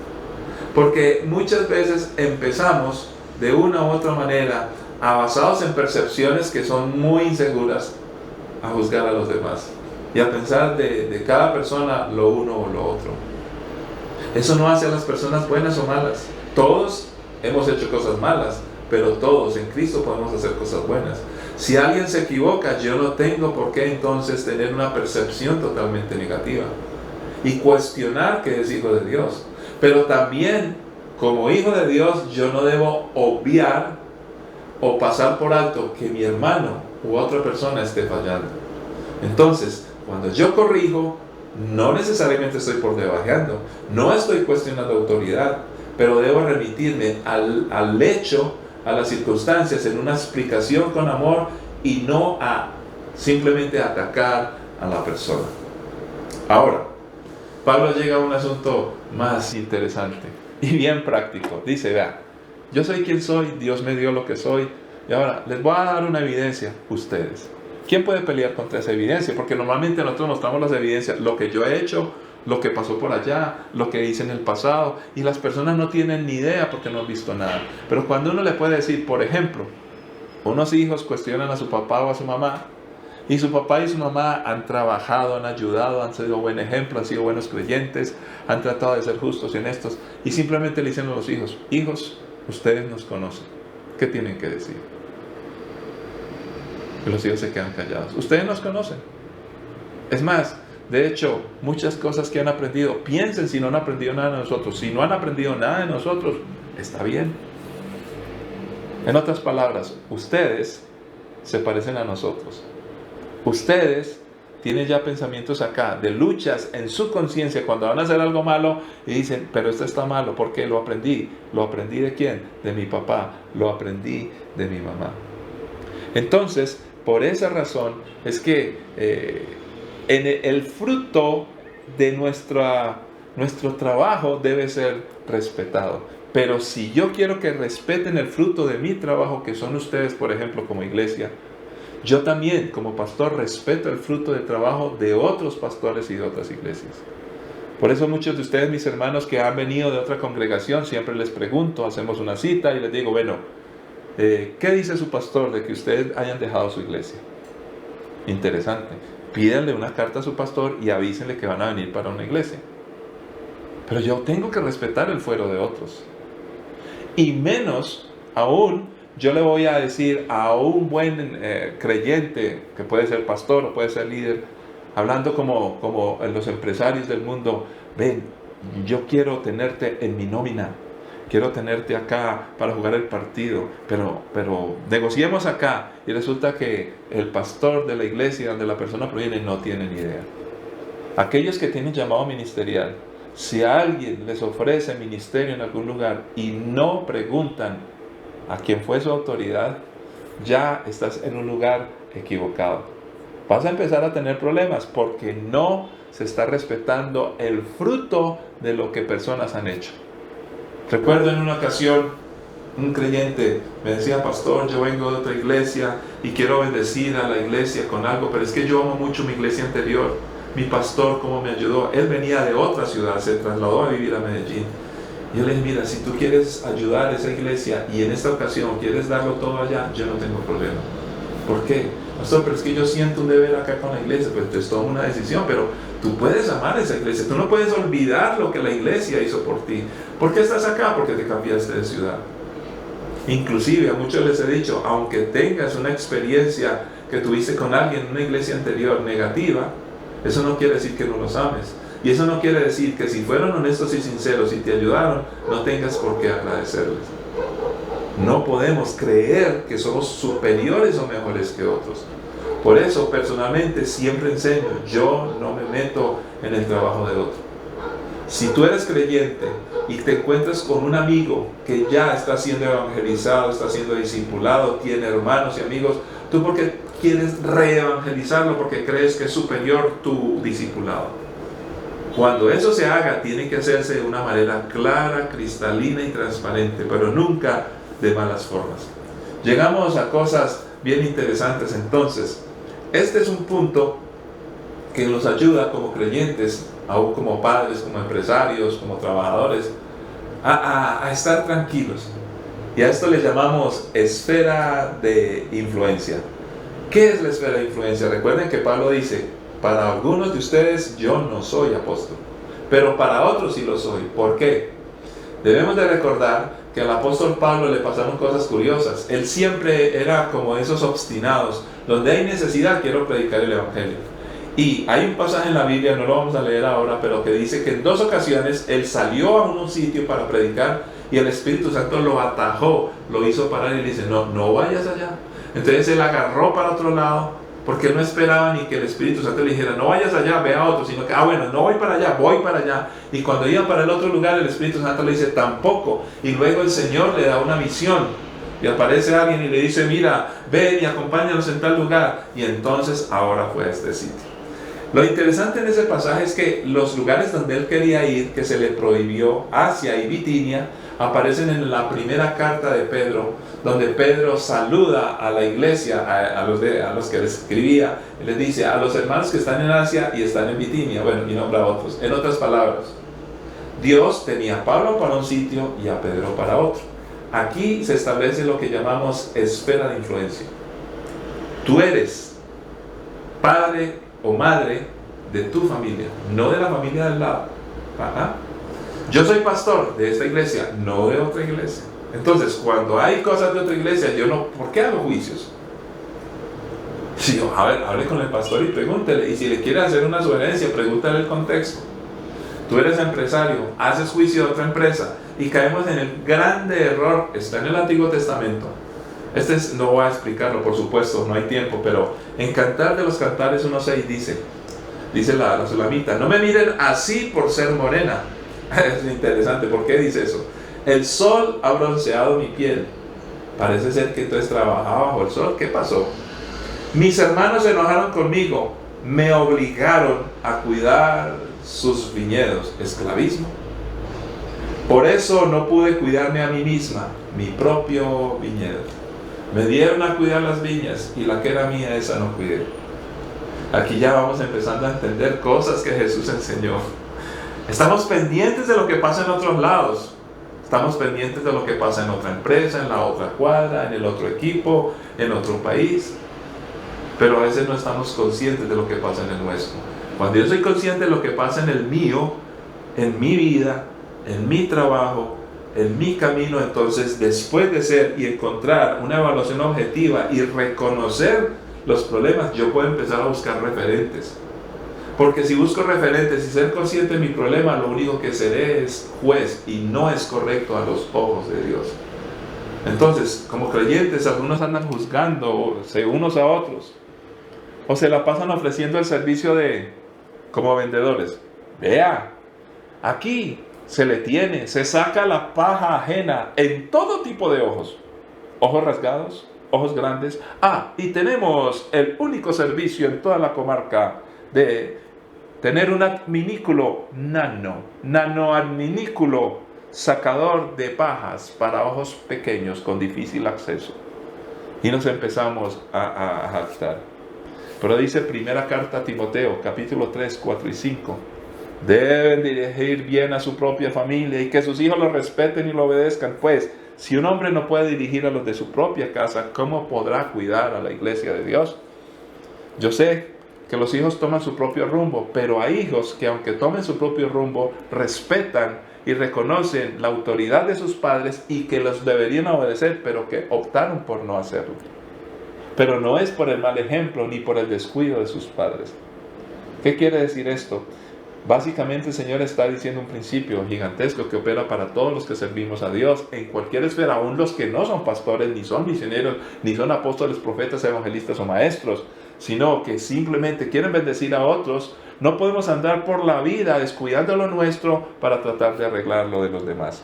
Porque muchas veces empezamos de una u otra manera, basados en percepciones que son muy inseguras, a juzgar a los demás y a pensar de cada persona lo uno o lo otro. Eso no hace a las personas buenas o malas. Todos hemos hecho cosas malas, pero todos en Cristo podemos hacer cosas buenas. Si alguien se equivoca, yo no tengo por qué entonces tener una percepción totalmente negativa y cuestionar que es hijo de Dios. Pero también, como hijo de Dios, yo no debo obviar o pasar por alto que mi hermano u otra persona esté fallando. Entonces, cuando yo corrijo, no necesariamente estoy por debajeando, no estoy cuestionando autoridad, pero debo remitirme al hecho, a las circunstancias, en una explicación con amor y no a simplemente atacar a la persona. Ahora, Pablo llega a un asunto más interesante y bien práctico. Dice, vea, yo soy quien soy, Dios me dio lo que soy, y ahora les voy a dar una evidencia, ustedes. ¿Quién puede pelear contra esa evidencia? Porque normalmente nosotros mostramos las evidencias, lo que yo he hecho, lo que pasó por allá, lo que hice en el pasado, y las personas no tienen ni idea porque no han visto nada. Pero cuando uno le puede decir, por ejemplo, unos hijos cuestionan a su papá o a su mamá, y su papá y su mamá han trabajado, han ayudado, han sido buen ejemplo, han sido buenos creyentes, han tratado de ser justos y honestos, y simplemente le dicen a los hijos, hijos, ustedes nos conocen, ¿qué tienen que decir? Y los hijos se quedan callados. Ustedes nos conocen. Es más, de hecho, muchas cosas que han aprendido, piensen si no han aprendido nada de nosotros. Si no han aprendido nada de nosotros, está bien. En otras palabras, ustedes se parecen a nosotros. Ustedes tienen ya pensamientos acá de luchas en su conciencia cuando van a hacer algo malo y dicen, pero esto está malo, ¿por qué? Lo aprendí. ¿Lo aprendí de quién? De mi papá. Lo aprendí de mi mamá. Entonces, por esa razón es que en el fruto de nuestro trabajo debe ser respetado. Pero si yo quiero que respeten el fruto de mi trabajo, que son ustedes, por ejemplo, como iglesia, yo también, como pastor, respeto el fruto de trabajo de otros pastores y de otras iglesias. Por eso muchos de ustedes, mis hermanos, que han venido de otra congregación, siempre les pregunto, hacemos una cita y les digo, bueno, ¿qué dice su pastor de que ustedes hayan dejado su iglesia? Interesante. Pídanle una carta a su pastor y avísenle que van a venir para una iglesia. Pero yo tengo que respetar el fuero de otros. Y menos aún, yo le voy a decir a un buen creyente, que puede ser pastor o puede ser líder, hablando como los empresarios del mundo, ven, yo quiero tenerte en mi nómina. Quiero tenerte acá para jugar el partido, pero negociemos acá. Y resulta que el pastor de la iglesia donde la persona proviene no tiene ni idea. Aquellos que tienen llamado ministerial, si alguien les ofrece ministerio en algún lugar y no preguntan a quién fue su autoridad, ya estás en un lugar equivocado. Vas a empezar a tener problemas porque no se está respetando el fruto de lo que personas han hecho. Recuerdo en una ocasión, un creyente me decía, pastor, yo vengo de otra iglesia y quiero bendecir a la iglesia con algo, pero es que yo amo mucho mi iglesia anterior, mi pastor, cómo me ayudó. Él venía de otra ciudad, se trasladó a vivir a Medellín. Y yo le dije, mira, si tú quieres ayudar a esa iglesia y en esta ocasión quieres darlo todo allá, yo no tengo problema. ¿Por qué? Pastor, pero es que yo siento un deber acá con la iglesia. Pues entonces toma una decisión, pero tú puedes amar a esa iglesia. Tú no puedes olvidar lo que la iglesia hizo por ti. ¿Por qué estás acá? Porque te cambiaste de ciudad. Inclusive a muchos les he dicho, aunque tengas una experiencia que tuviste con alguien en una iglesia anterior negativa, eso no quiere decir que no los ames. Y eso no quiere decir que si fueron honestos y sinceros y te ayudaron, no tengas por qué agradecerles. No podemos creer que somos superiores o mejores que otros. Por eso, personalmente, siempre enseño, yo no me meto en el trabajo de otro. Si tú eres creyente y te encuentras con un amigo que ya está siendo evangelizado, está siendo discipulado, tiene hermanos y amigos, ¿tú por qué quieres reevangelizarlo? Porque crees que es superior tu discipulado. Cuando eso se haga, tiene que hacerse de una manera clara, cristalina y transparente, pero nunca de malas formas. Llegamos a cosas bien interesantes entonces. Este es un punto que nos ayuda como creyentes, aún como padres, como empresarios, como trabajadores, a estar tranquilos. Y a esto le llamamos esfera de influencia. ¿Qué es la esfera de influencia? Recuerden que Pablo dice, para algunos de ustedes yo no soy apóstol, pero para otros sí lo soy. ¿Por qué? Debemos de recordar que al apóstol Pablo le pasaron cosas curiosas. Él siempre era como esos obstinados, donde hay necesidad quiero predicar el evangelio. Y hay un pasaje en la Biblia, no lo vamos a leer ahora, pero que dice que en 2 ocasiones él salió a un sitio para predicar y el Espíritu Santo lo atajó, lo hizo parar y le dice, no vayas allá. Entonces él agarró para otro lado, porque él no esperaba ni que el Espíritu Santo le dijera, no vayas allá, ve a otro, sino que, bueno, no voy para allá, voy para allá. Y cuando iba para el otro lugar, el Espíritu Santo le dice, tampoco. Y luego el Señor le da una visión. Y aparece alguien y le dice, mira, ven y acompáñanos en tal lugar. Y entonces ahora fue a este sitio. Lo interesante en ese pasaje es que los lugares donde él quería ir, que se le prohibió, Asia y Bitinia, aparecen en la primera carta de Pedro, donde Pedro saluda a la iglesia, a los que les escribía, y les dice a los hermanos que están en Asia y están en Bitinia, bueno, y nombra a otros. En otras palabras, Dios tenía a Pablo para un sitio y a Pedro para otro. Aquí se establece lo que llamamos esfera de influencia. Tú eres padre o madre de tu familia, no de la familia del lado. Yo soy pastor de esta iglesia, no de otra iglesia. Entonces, cuando hay cosas de otra iglesia, ¿por qué hago juicios? Si yo, hable con el pastor y pregúntele, y si le quiere hacer una sugerencia, pregúntale el contexto. Tú eres empresario, haces juicio de otra empresa, y caemos en el grande error, está en el Antiguo Testamento. No voy a explicarlo, por supuesto, no hay tiempo, pero en Cantar de los Cantares 1:6 dice la sulamita, no me miren así por ser morena. Es interesante, ¿por qué dice eso? El sol ha bronceado mi piel. Parece ser que entonces trabajaba bajo el sol. ¿Qué pasó? Mis hermanos se enojaron conmigo, me obligaron a cuidar sus viñedos. Esclavismo. Por eso no pude cuidarme a mí misma, mi propio viñedo. Me dieron a cuidar las viñas y la que era mía, esa no cuidé. Aquí ya vamos empezando a entender cosas que Jesús enseñó. Estamos pendientes de lo que pasa en otros lados. Estamos pendientes de lo que pasa en otra empresa, en la otra cuadra, en el otro equipo, en otro país. Pero a veces no estamos conscientes de lo que pasa en el nuestro. Cuando yo soy consciente de lo que pasa en el mío, en mi vida, en mi trabajo, en mi camino, entonces después de ser y encontrar una evaluación objetiva y reconocer los problemas, yo puedo empezar a buscar referentes. Porque si busco referentes y ser consciente de mi problema, lo único que seré es juez y no es correcto a los ojos de Dios. Entonces, como creyentes, algunos andan juzgándose unos a otros o se la pasan ofreciendo el servicio como vendedores. Vea, aquí se saca la paja ajena en todo tipo de ojos. Ojos rasgados, ojos grandes. Y tenemos el único servicio en toda la comarca de tener un adminículo nanoadminículo sacador de pajas para ojos pequeños con difícil acceso. Y nos empezamos a jactar. Pero dice primera carta a Timoteo, capítulo 3, 4 y 5. Deben dirigir bien a su propia familia y que sus hijos lo respeten y lo obedezcan. Pues, si un hombre no puede dirigir a los de su propia casa, ¿cómo podrá cuidar a la iglesia de Dios? Yo sé que los hijos toman su propio rumbo, pero hay hijos que aunque tomen su propio rumbo, respetan y reconocen la autoridad de sus padres y que los deberían obedecer, pero que optaron por no hacerlo. Pero no es por el mal ejemplo ni por el descuido de sus padres. ¿Qué quiere decir esto? Básicamente el Señor está diciendo un principio gigantesco que opera para todos los que servimos a Dios en cualquier esfera, aún los que no son pastores, ni son misioneros, ni son apóstoles, profetas, evangelistas o maestros, sino que simplemente quieren bendecir a otros No podemos andar por la vida descuidando lo nuestro para tratar de arreglar lo de los demás.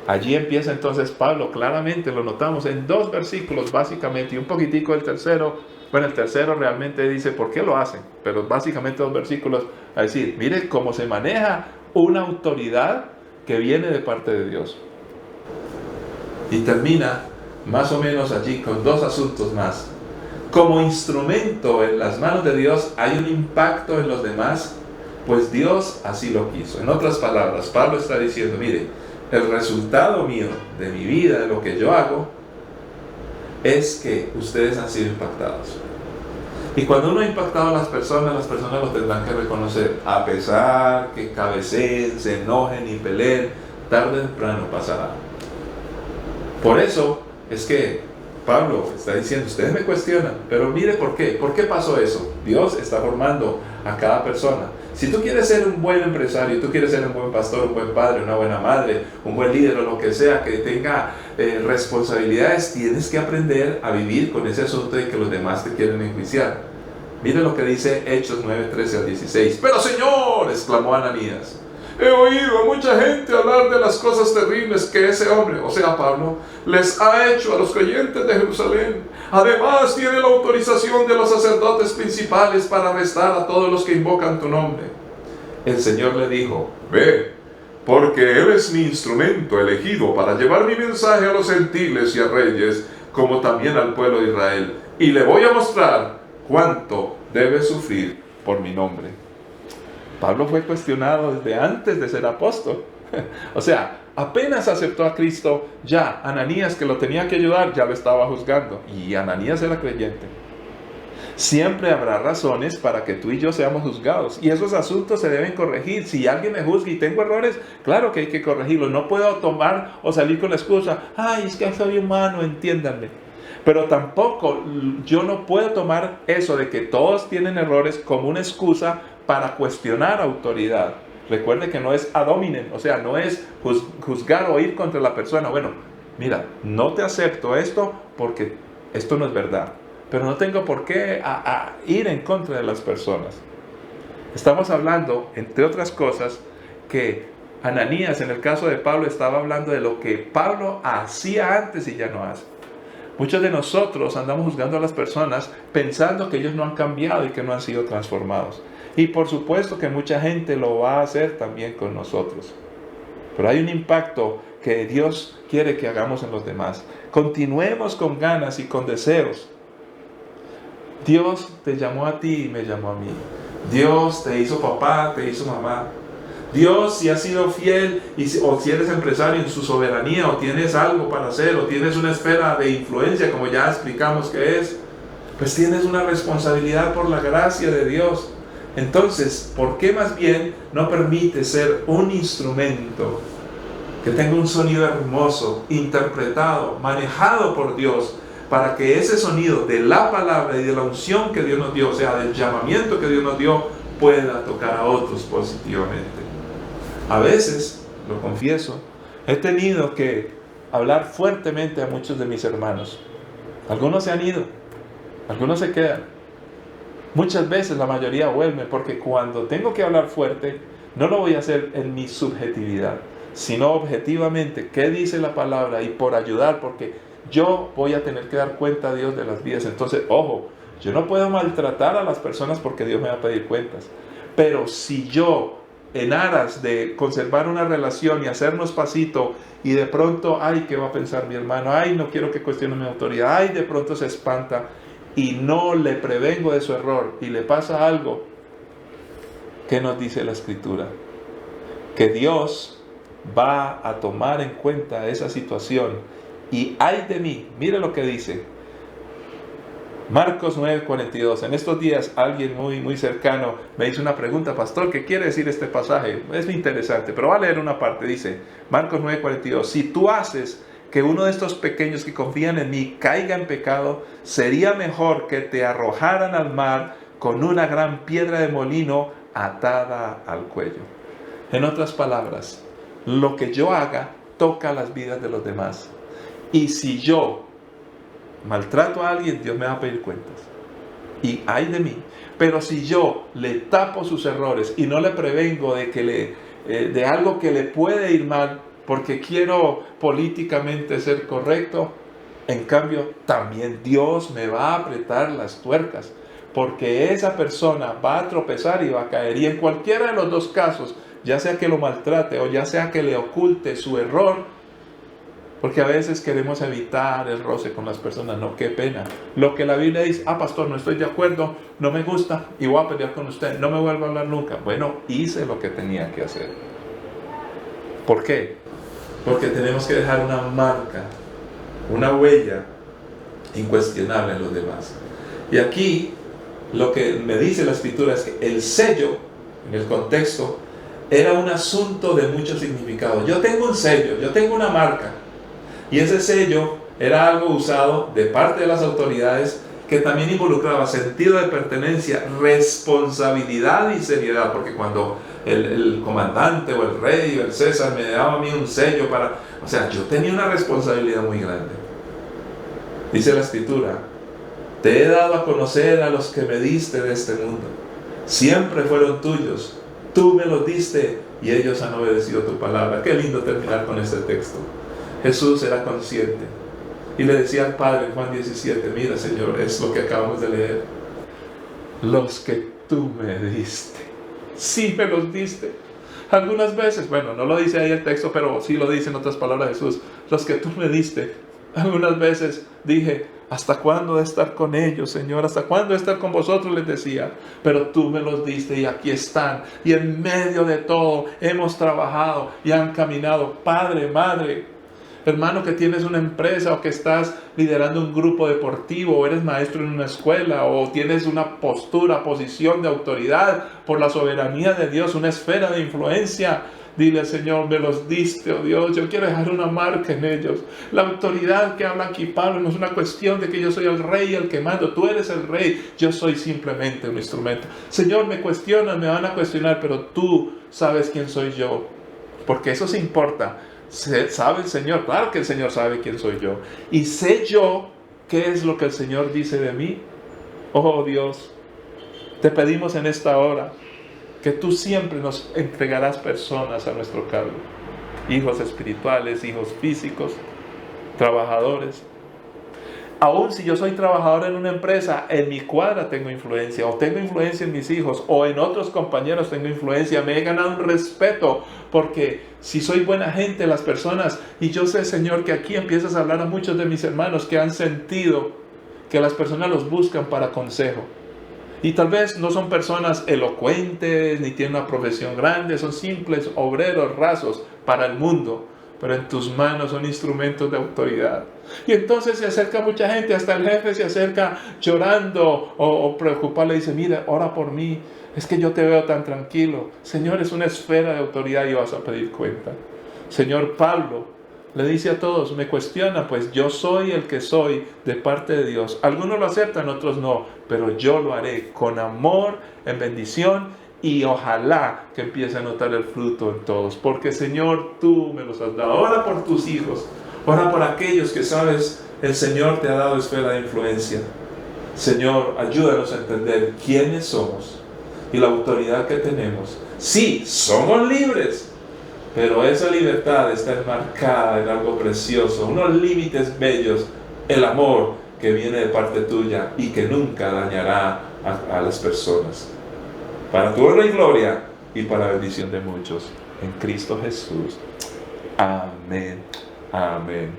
Allí empieza entonces Pablo, claramente lo notamos en 2 versículos básicamente, y un poquitico el tercero. Bueno, el tercero realmente dice por qué lo hacen, pero básicamente 2 versículos a decir, mire cómo se maneja una autoridad que viene de parte de Dios. Y termina más o menos allí con 2 asuntos más. Como instrumento en las manos de Dios hay un impacto en los demás, pues Dios así lo quiso. En otras palabras, Pablo está diciendo, mire, el resultado mío, de mi vida, de lo que yo hago, es que ustedes han sido impactados. Y cuando uno ha impactado a las personas lo tendrán que reconocer, a pesar que cabeceen, se enojen y peleen, tarde o temprano pasará. Por eso es que Pablo está diciendo, ustedes me cuestionan, pero mire por qué. ¿Por qué pasó eso? Dios está formando a cada persona. Si tú quieres ser un buen empresario, tú quieres ser un buen pastor, un buen padre, una buena madre, un buen líder o lo que sea, que tenga responsabilidades, tienes que aprender a vivir con ese asunto de que los demás te quieren enjuiciar. Mire lo que dice Hechos 9, 13 al 16. Pero Señor, exclamó Ananías, he oído a mucha gente hablar de las cosas terribles que ese hombre, o sea Pablo, les ha hecho a los creyentes de Jerusalén. Además tiene la autorización de los sacerdotes principales para arrestar a todos los que invocan tu nombre. El Señor le dijo, ve, porque él es mi instrumento elegido para llevar mi mensaje a los gentiles y a reyes, como también al pueblo de Israel, y le voy a mostrar cuánto debe sufrir por mi nombre. Pablo fue cuestionado desde antes de ser apóstol. O sea, apenas aceptó a Cristo, ya Ananías, que lo tenía que ayudar, ya lo estaba juzgando. Y Ananías era creyente. Siempre habrá razones para que tú y yo seamos juzgados. Y esos asuntos se deben corregir. Si alguien me juzga y tengo errores, claro que hay que corregirlos. No puedo tomar o salir con la excusa, ay, es que soy humano, entiéndanme. Pero tampoco yo no puedo tomar eso de que todos tienen errores como una excusa para cuestionar autoridad. Recuerde que no es ad hominem, o sea, no es juzgar o ir contra la persona. Bueno, mira, no te acepto esto porque esto no es verdad, pero no tengo por qué ir en contra de las personas. Estamos hablando, entre otras cosas, que Ananías, en el caso de Pablo, estaba hablando de lo que Pablo hacía antes y ya no hace. Muchos de nosotros andamos juzgando a las personas pensando que ellos no han cambiado y que no han sido transformados. Y por supuesto que mucha gente lo va a hacer también con nosotros. Pero hay un impacto que Dios quiere que hagamos en los demás. Continuemos con ganas y con deseos. Dios te llamó a ti y me llamó a mí. Dios te hizo papá, te hizo mamá. Dios, si has sido fiel o si eres empresario en su soberanía o tienes algo para hacer o tienes una esfera de influencia como ya explicamos que es, pues tienes una responsabilidad por la gracia de Dios. Entonces, ¿por qué más bien no permite ser un instrumento que tenga un sonido hermoso, interpretado, manejado por Dios, para que ese sonido de la palabra y de la unción que Dios nos dio, o sea, del llamamiento que Dios nos dio, pueda tocar a otros positivamente? A veces, lo confieso, he tenido que hablar fuertemente a muchos de mis hermanos. Algunos se han ido, algunos se quedan. Muchas veces la mayoría vuelve, porque cuando tengo que hablar fuerte, no lo voy a hacer en mi subjetividad, sino objetivamente, ¿qué dice la palabra? Y por ayudar, porque yo voy a tener que dar cuenta a Dios de las vidas. Entonces, ojo, yo no puedo maltratar a las personas porque Dios me va a pedir cuentas. Pero si yo, en aras de conservar una relación y hacernos pasito, y de pronto, ay, ¿qué va a pensar mi hermano? Ay, no quiero que cuestione mi autoridad. Ay, de pronto se espanta y no le prevengo de su error y le pasa algo. ¿Qué nos dice la Escritura? Que Dios va a tomar en cuenta esa situación. Y ay de mí, mire lo que dice Marcos 9:42. En estos días alguien muy cercano me hizo una pregunta: pastor, ¿qué quiere decir este pasaje? Es muy interesante, pero va a leer una parte. Dice Marcos 9:42: si tú haces que uno de estos pequeños que confían en mí caiga en pecado, sería mejor que te arrojaran al mar con una gran piedra de molino atada al cuello. En otras palabras, lo que yo haga toca las vidas de los demás. Y si yo maltrato a alguien, Dios me va a pedir cuentas. y ay de mí. Pero si yo le tapo sus errores y no le prevengo de algo que le puede ir mal, porque quiero políticamente ser correcto, en cambio también Dios me va a apretar las tuercas, porque esa persona va a tropezar y va a caer. Y en cualquiera de los dos casos, ya sea que lo maltrate o ya sea que le oculte su error, porque a veces queremos evitar el roce con las personas. No, qué pena. Lo que la Biblia dice, pastor, no estoy de acuerdo, no me gusta y voy a pelear con usted, no me vuelvo a hablar nunca. Bueno, hice lo que tenía que hacer. ¿Por qué? Porque tenemos que dejar una marca, una huella incuestionable en los demás. Y aquí lo que me dice la Escritura es que el sello, en el contexto, era un asunto de mucho significado. Yo tengo un sello, yo tengo una marca. Y ese sello era algo usado de parte de las autoridades que también involucraba sentido de pertenencia, responsabilidad y seriedad. Porque cuando el comandante o el rey o el César me daba a mí un sello yo tenía una responsabilidad muy grande. Dice la Escritura, te he dado a conocer a los que me diste de este mundo. Siempre fueron tuyos. Tú me los diste y ellos han obedecido tu palabra. Qué lindo terminar con este texto. Jesús era consciente y le decía al Padre en Juan 17, mira Señor, es lo que acabamos de leer. Los que tú me diste, sí me los diste. Algunas veces, bueno, no lo dice ahí el texto, pero sí lo dice en otras palabras Jesús, los que tú me diste. Algunas veces dije, ¿hasta cuándo de estar con ellos, Señor? ¿Hasta cuándo de estar con vosotros? Les decía, pero tú me los diste y aquí están. Y en medio de todo hemos trabajado y han caminado. Padre, madre, hermano que tienes una empresa o que estás liderando un grupo deportivo o eres maestro en una escuela o tienes una posición de autoridad por la soberanía de Dios, una esfera de influencia. Dile al Señor, me los diste, oh Dios, yo quiero dejar una marca en ellos. La autoridad que habla aquí Pablo no es una cuestión de que yo soy el rey, el que mando, tú eres el rey, yo soy simplemente un instrumento. Señor, me cuestionan, me van a cuestionar, pero tú sabes quién soy yo, porque eso sí importa. ¿Sabe el Señor? Claro que el Señor sabe quién soy yo. Y sé yo qué es lo que el Señor dice de mí. Oh Dios, te pedimos en esta hora que tú siempre nos entregarás personas a nuestro cargo. Hijos espirituales, hijos físicos, trabajadores. Aún si yo soy trabajador en una empresa, en mi cuadra tengo influencia, o tengo influencia en mis hijos, o en otros compañeros tengo influencia. Me he ganado un respeto, porque si soy buena gente, las personas, y yo sé, Señor, que aquí empiezas a hablar a muchos de mis hermanos que han sentido que las personas los buscan para consejo. Y tal vez no son personas elocuentes, ni tienen una profesión grande, son simples obreros rasos para el mundo. Pero en tus manos son instrumentos de autoridad. Y entonces se acerca mucha gente, hasta el jefe se acerca llorando o preocupado, le dice, mira, ora por mí, es que yo te veo tan tranquilo. Señor, es una esfera de autoridad y vas a pedir cuenta. Señor, Pablo le dice a todos, me cuestiona, pues yo soy el que soy de parte de Dios. Algunos lo aceptan, otros no, pero yo lo haré con amor, en bendición. Y ojalá que empiece a notar el fruto en todos. Porque Señor, tú me los has dado. Ora por tus hijos. Ora por aquellos que sabes, el Señor te ha dado esfera de influencia. Señor, ayúdanos a entender quiénes somos y la autoridad que tenemos. Sí, somos libres. Pero esa libertad está enmarcada en algo precioso. Unos límites bellos. El amor que viene de parte tuya y que nunca dañará a las personas. Para tu honra y gloria y para la bendición de muchos. En Cristo Jesús. Amén. Amén.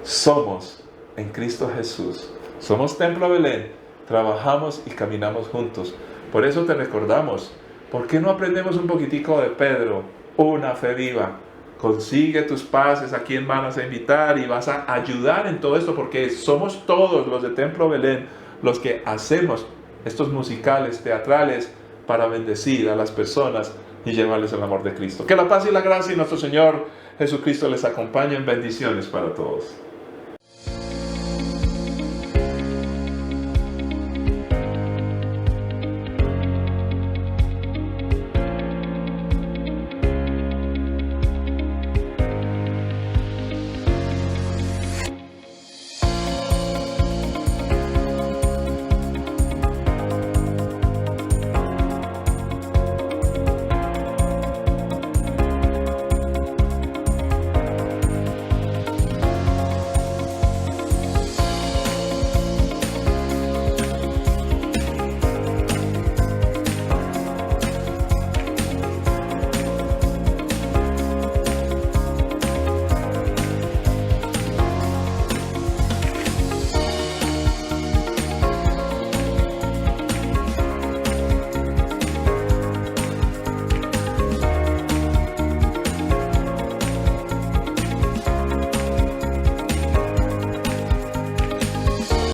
Somos en Cristo Jesús. Somos Templo Belén. Trabajamos y caminamos juntos. Por eso te recordamos. ¿Por qué no aprendemos un poquitico de Pedro? Una fe viva. Consigue tus pases, a quién vas a invitar y vas a ayudar en todo esto. Porque somos todos los de Templo Belén los que hacemos estos musicales, teatrales, para bendecir a las personas y llevarles el amor de Cristo. Que la paz y la gracia de nuestro Señor Jesucristo les acompañen. Bendiciones para todos.